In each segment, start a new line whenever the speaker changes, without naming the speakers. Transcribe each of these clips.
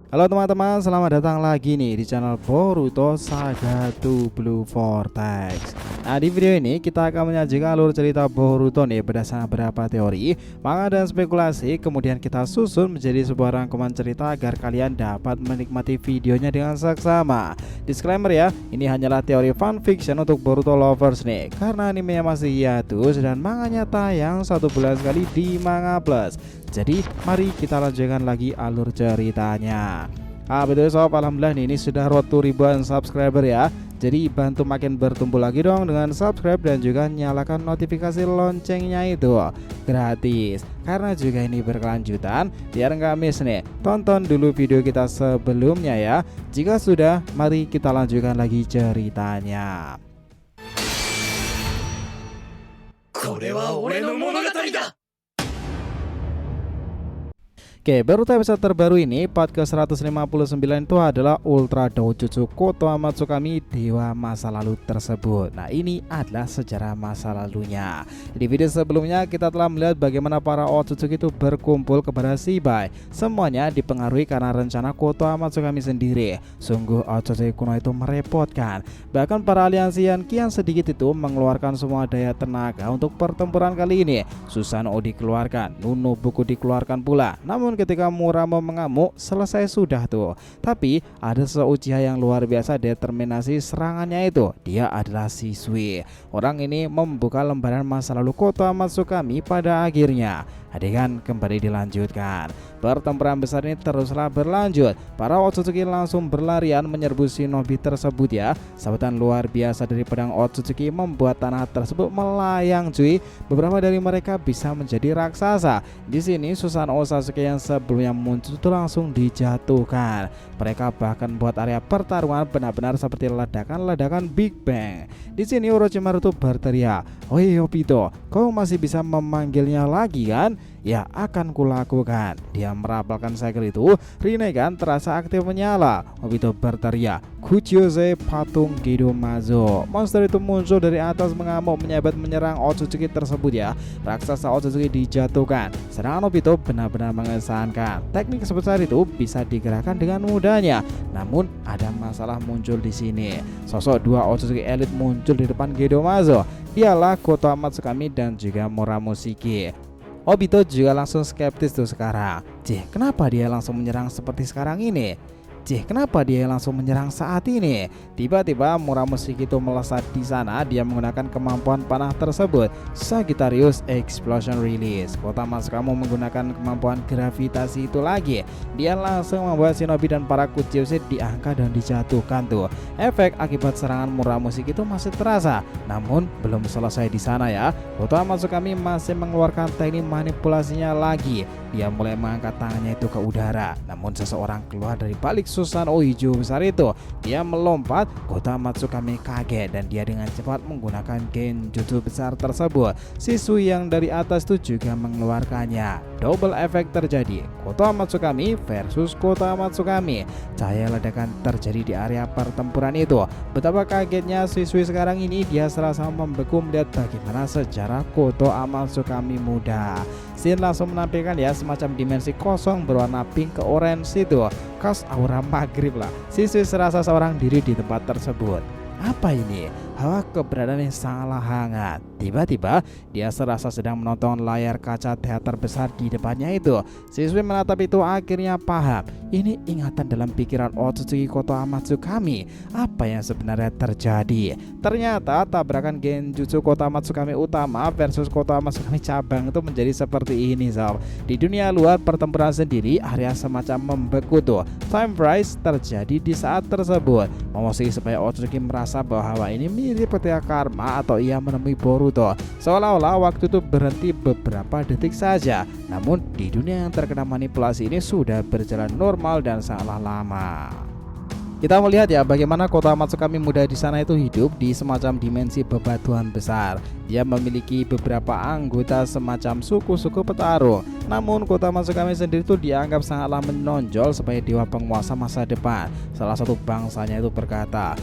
Halo teman-teman, selamat datang lagi nih di channel Boruto Saga to Blue Vortex. Nah, di video ini kita akan menyajikan alur cerita Boruto nih berdasarkan beberapa teori, manga dan spekulasi, kemudian kita susun menjadi sebuah rangkuman cerita agar kalian dapat menikmati videonya dengan seksama. Disclaimer ya, ini hanyalah teori fanfiction untuk Boruto lovers nih, karena animenya masih hiatus dan manganya tayang 1 bulan sekali di Manga Plus. Jadi mari kita lanjutkan lagi alur ceritanya. Betul sob, alhamdulillah nih, ini sudah road to ribuan subscriber ya. Jadi bantu makin bertumbuh lagi dong dengan subscribe dan juga nyalakan notifikasi loncengnya itu gratis. Karena juga ini berkelanjutan, biar nggak miss nih. Tonton dulu video kita sebelumnya ya. Jika sudah, mari kita lanjutkan lagi ceritanya.
これは俺の物語だ。
Oke, Boruto episode terbaru ini, part ke 159 itu adalah Ultra Doujutsu Kotoa Matsukami Dewa masa lalu tersebut. Nah, ini adalah sejarah masa lalunya. Di video sebelumnya kita telah melihat bagaimana para Otsutsuki itu berkumpul kepada Shibai. Semuanya dipengaruhi karena rencana Kotoa Matsukami sendiri. Sungguh Otsutsuki kuno itu merepotkan. Bahkan para aliansi yang kian sedikit itu mengeluarkan semua daya tenaga untuk pertempuran kali ini. Susanoo dikeluarkan, Nunobuku dikeluarkan pula. Namun ketika Muramo mengamuk, selesai sudah tuh. Tapi ada Uchiha yang luar biasa determinasi serangannya itu. Dia adalah Shisui. Orang ini membuka lembaran masa lalu Kotoa Matsukami pada akhirnya. Adegan kembali dilanjutkan. Pertempuran besar ini teruslah berlanjut. Para Otsutsuki langsung berlarian menyerbu shinobi tersebut ya. Sabetan luar biasa dari pedang Otsutsuki membuat tanah tersebut melayang cuy. Beberapa dari mereka bisa menjadi raksasa. Di sini Susanoo Sasuke yang sebelumnya muncul itu langsung dijatuhkan. Mereka bahkan buat area pertarungan benar-benar seperti ledakan-ledakan Big Bang. Di sini Orochimaru tuh berteriak, "Oi Obito, kau masih bisa memanggilnya lagi kan? Ya akan kulakukan." Dia merapalkan segel itu, Rinnegan terasa aktif menyala. Obito berteriak, "Kuchiyose patung Gedomazo." Monster itu muncul dari atas mengamuk menyabet menyerang Otsutsuki tersebut ya. Raksasa Otsutsuki dijatuhkan. Serangan Obito benar-benar mengesankan. Teknik sebesar itu bisa digerakkan dengan mudahnya. Namun ada masalah muncul di sini. Sosok dua Otsutsuki elit muncul di depan Gedomazo. Dialah Kotoa Matsukami dan juga Muramushiki. Obito juga langsung skeptis tuh sekarang. Kenapa dia langsung menyerang seperti sekarang ini? Kenapa dia langsung menyerang saat ini? Tiba-tiba Muramushiki itu melesat di sana. Dia menggunakan kemampuan panah tersebut, Sagittarius Explosion Release. Kotoa Matsukami menggunakan kemampuan gravitasi itu lagi. Dia langsung membuat shinobi dan para Kuchiyose diangkat dan dijatuhkan tuh. Efek akibat serangan Muramushiki itu masih terasa. Namun belum selesai di sana ya. Kotoa Matsukami masih mengeluarkan teknik manipulasinya lagi. Dia mulai mengangkat tangannya itu ke udara. Namun seseorang keluar dari balik Susanoo hijau besar itu. Dia melompat, Kotoa Matsukami kaget dan dia dengan cepat menggunakan genjutsu besar tersebut. Shisui yang dari atas itu juga mengeluarkannya. Double efek terjadi. Kotoa Matsukami versus Kotoa Matsukami. Cahaya ledakan terjadi di area pertempuran itu. Betapa kagetnya Shisui sekarang ini. Dia serasa membeku melihat bagaimana sejarah Kotoa Matsukami muda. Scene langsung menampilkan ya semacam dimensi kosong berwarna pink ke orange itu. Khas aura maghrib lah. Shisui serasa seorang diri di tempat tersebut. Apa ini? Hawa keberadaan yang sangatlah hangat. Tiba-tiba dia serasa sedang menonton layar kaca teater besar di depannya itu. Shisui menatap itu akhirnya paham. Ini ingatan dalam pikiran Otsutsuki Kotoa Matsukami. Apa yang sebenarnya terjadi? Ternyata tabrakan genjutsu Kotoa Matsukami utama versus Kotoa Matsukami cabang itu menjadi seperti ini sob. Di dunia luar pertempuran sendiri area semacam membeku tuh. Time freeze terjadi di saat tersebut. Memusuhi supaya Otsutsuki merasa bahwa ini mirip petia karma atau ia menemui Boruto. Seolah-olah waktu itu berhenti beberapa detik saja. Namun di dunia yang terkena manipulasi ini sudah berjalan normal dan sangatlah lama. Kita melihat ya bagaimana Kotoa Matsukami muda di sana itu hidup di semacam dimensi bebatuan besar. Dia memiliki beberapa anggota semacam suku-suku petarung. Namun Kotoa Matsukami sendiri itu dianggap sangatlah menonjol sebagai dewa penguasa masa depan. Salah satu bangsanya itu berkata,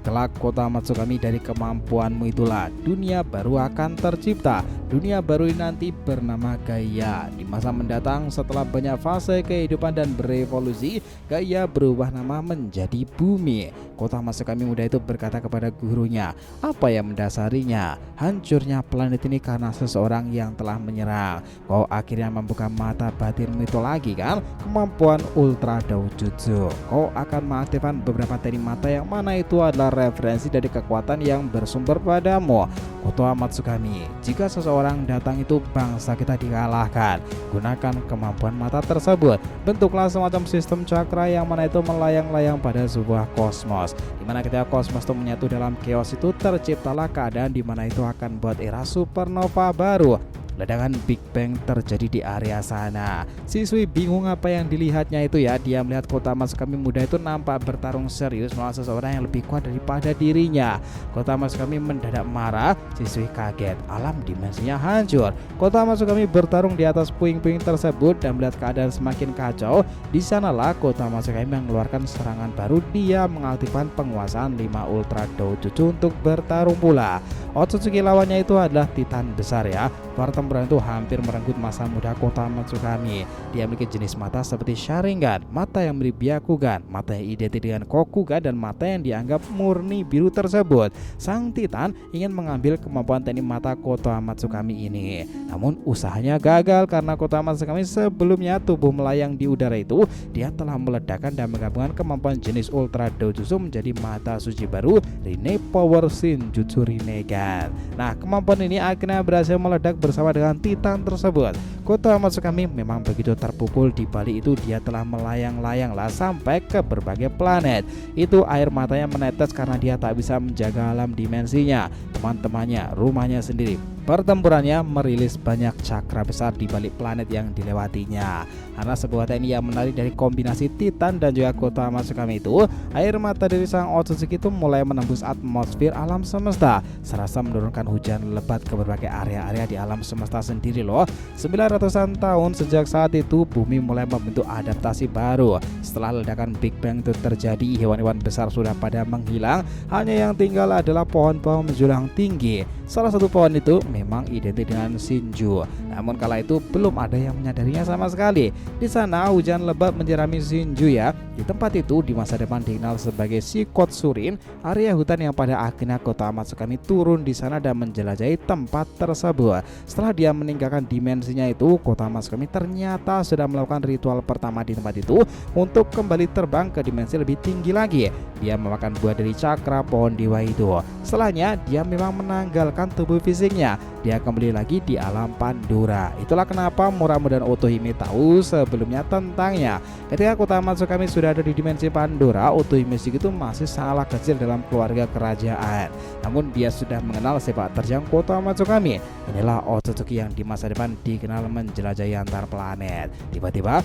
Kelak Kota Matsukami, dari kemampuanmu itulah dunia baru akan tercipta. Dunia baru ini nanti bernama Gaia. Di masa mendatang setelah banyak fase kehidupan dan berevolusi, Gaia berubah nama menjadi Bumi. Kota Matsukami muda itu berkata kepada gurunya, apa yang mendasarinya? Hancurnya planet ini karena seseorang yang telah menyerang. Kau akhirnya membuka mata batinmu itu lagi kan? Kemampuan Ultra Doujutsu. Kau akan mengaktifkan beberapa teknik mata yang mana itu adalah referensi dari kekuatan yang bersumber padamu. Kota Matsukami, jika seseorang datang itu bangsa kita dikalahkan. Gunakan kemampuan mata tersebut. Bentuklah semacam sistem cakra yang mana itu melayang-layang pada sebuah kosmos. Dimana ketika kosmos itu menyatu dalam chaos itu terciptalah keadaan dimana itu akan buat era supernova baru. Ledakan Big Bang terjadi di area sana. Siswi bingung apa yang dilihatnya itu ya. Dia melihat Kota Matsukami muda itu nampak bertarung serius melawan seseorang yang lebih kuat daripada dirinya. Kota Matsukami mendadak marah. Siswi kaget, alam dimensinya hancur. Kota Matsukami bertarung di atas puing-puing tersebut dan melihat keadaan semakin kacau. Di sanalah Kota Matsukami mengeluarkan serangan baru. Dia mengaktifkan penguasaan 5 Ultra Doujutsu untuk bertarung pula. Otsutsuki lawannya itu adalah Titan besar ya. Pertempuran itu hampir merenggut masa muda Kota Matsukami. Dia memiliki jenis mata seperti Sharingan, mata yang mirip Byakugan, mata yang identik dengan Kokugan, dan mata yang dianggap murni biru tersebut. Sang Titan ingin mengambil kemampuan teknik mata Kota Matsukami ini. Namun usahanya gagal karena Kota Matsukami sebelumnya tubuh melayang di udara itu, dia telah meledakkan dan menggabungkan kemampuan jenis Ultra Doujutsu menjadi mata suci baru, Rinne Power Shinjutsu Rinnegan. Nah, kemampuan ini akhirnya berhasil meledak bersama dengan Titan tersebut. Kota Matsukami memang begitu terpukul. Di balik itu dia telah melayang-layanglah sampai ke berbagai planet. Itu air matanya menetes karena dia tak bisa menjaga alam dimensinya, teman-temannya, rumahnya sendiri. Pertempurannya merilis banyak cakra besar di balik planet yang dilewatinya. Karena sebuah teknik yang menarik dari kombinasi Titan dan juga Kota Matsukami itu, air mata dari sang Otsutsuki itu mulai menembus atmosfer alam semesta, serasa menurunkan hujan lebat ke berbagai area-area di alam semesta sendiri loh. 900-an tahun sejak saat itu bumi mulai membentuk adaptasi baru. Setelah ledakan Big Bang itu terjadi, hewan-hewan besar sudah pada menghilang. Hanya yang tinggal adalah pohon-pohon menjulang tinggi. Salah satu pohon itu memang identik dengan Shinju. Namun kala itu belum ada yang menyadarinya sama sekali. Di sana hujan lebat menjerami Shinju ya. Di tempat itu di masa depan dikenal sebagai Shikotsurin, area hutan yang pada akhirnya Kota Matsukami turun di sana dan menjelajahi tempat tersebut. Setelah dia meninggalkan dimensinya itu, Kota Matsukami ternyata sudah melakukan ritual pertama di tempat itu untuk kembali terbang ke dimensi lebih tinggi lagi. Dia memakan buah dari cakra pohon dewa itu. Setelahnya dia memang menanggalkan tubuh fisiknya. Dia kembali lagi di alam Pandora. Itulah kenapa Muramu dan Otohime tahu sebelumnya tentangnya. Ketika Kota Matsukami sudah ada di dimensi Pandora, Otohime itu masih sangatlah kecil dalam keluarga kerajaan. Namun dia sudah mengenal sepak terjang Kota Matsukami. Inilah Otsutsuki yang di masa depan dikenal menjelajahi antar planet. Tiba-tiba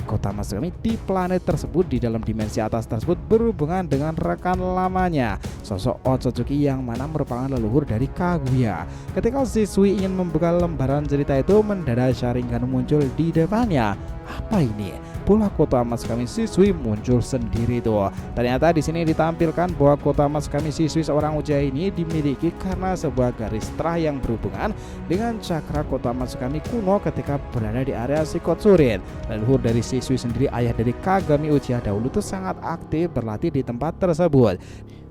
Kota Matsukami di planet tersebut, di dalam dimensi atas tersebut, berhubungan dengan rekan lamanya, sosok Otsutsuki yang mana merupakan leluhur dari Kaguya. Ketika siswi ingin membuka lembaran cerita itu, mendadak Sharingan muncul di depannya. Apa ini? Bola Kota Matsukami siswi muncul sendiri tuh. Ternyata di sini ditampilkan bahwa Kota Matsukami siswi seorang ujian ini dimiliki karena sebuah garis terah yang berhubungan dengan cakra Kota Matsukami kuno ketika berada di area Shikotsurin. Leluhur dari siswi sendiri, ayah dari Kagami Uchiha dahulu itu sangat aktif berlatih di tempat tersebut.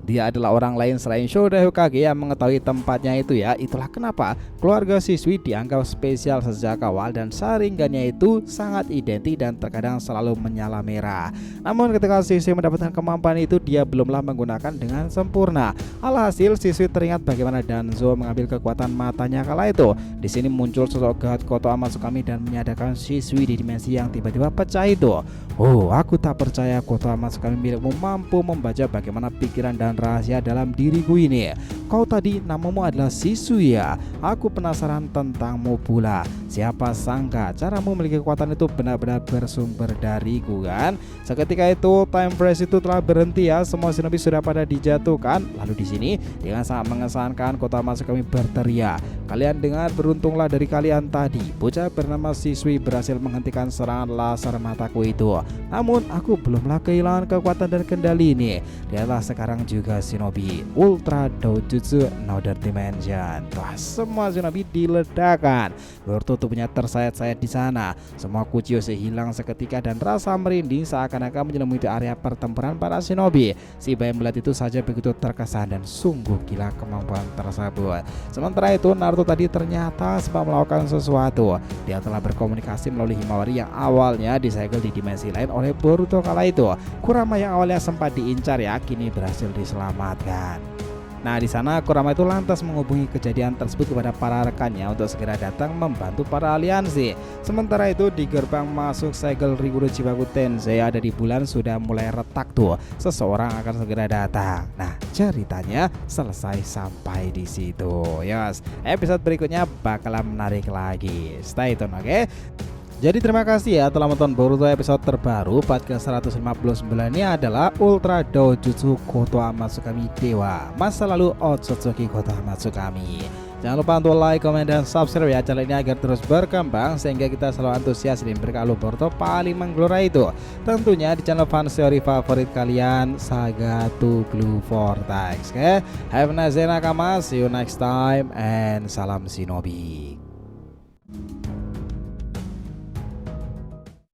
Dia adalah orang lain selain Shoda Hokage yang mengetahui tempatnya itu ya. Itulah kenapa keluarga siswi dianggap spesial sejak awal dan Sharingannya itu sangat identik dan terkadang selalu menyala merah. Namun ketika siswi mendapatkan kemampuan itu, dia belumlah menggunakan dengan sempurna. Alhasil siswi teringat bagaimana Danzo mengambil kekuatan matanya kala itu. Di sini muncul sosok Gahat Kota Matsukami dan menyadarkan siswi di dimensi yang tiba-tiba pecah itu. Oh, aku tak percaya Kota Matsukami milikmu mampu membaca bagaimana pikiran dan rahasia dalam diriku ini. Kau tadi namamu adalah siswi ya. Aku penasaran tentangmu pula. Siapa sangka caramu memiliki kekuatan itu benar-benar bersumber dariku kan? Seketika itu time freeze itu telah berhenti ya. Semua shinobi sudah pada dijatuhkan. Lalu di sini dengan sangat mengesankan Kota Matsukami berteriak, kalian dengar, beruntunglah dari kalian tadi. Bocah bernama siswi berhasil menghentikan serangan laser mataku itu. Namun aku belumlah kehilangan kekuatan dan kendali ini. Lihatlah sekarang juga. juga shinobi Ultra Dojutsu Another Dimension. Wah, semua shinobi diledakkan. Boruto tubuhnya tersayat-sayat di sana. Semua Kuchiyose hilang seketika dan rasa merinding seakan-akan menyelimuti area pertempuran para shinobi. Si bayi melihat itu saja begitu terkesan dan sungguh gila kemampuan tersebut. Sementara itu Naruto tadi ternyata sempat melakukan sesuatu. Dia telah berkomunikasi melalui Himawari yang awalnya disegel di dimensi lain oleh Boruto kala itu. Kurama yang awalnya sempat diincar ya kini berhasil diselamatkan. Nah, di sana Kurama itu lantas menghubungi kejadian tersebut kepada para rekannya untuk segera datang membantu para aliansi. Sementara itu di gerbang masuk segel Riguro Chibaku Tensei ada di bulan sudah mulai retak tuh. Seseorang akan segera datang. Nah, ceritanya selesai sampai di situ. Yes, episode berikutnya bakalan menarik lagi. Stay tune, oke? Jadi terima kasih ya telah menonton Boruto episode terbaru. Part ke 159 ini adalah Ultra Dojutsu Koto Amatsukami Dewa, masa lalu Otsutsuki Koto Amatsukami. Jangan lupa untuk like, komen, dan subscribe ya channel ini agar terus berkembang sehingga kita selalu antusias dan berkalu Boruto paling menggelora itu. Tentunya di channel fans teori favorit kalian, Saga to Blue Vortex. Have a nice day nakama, see you next time, and salam shinobi.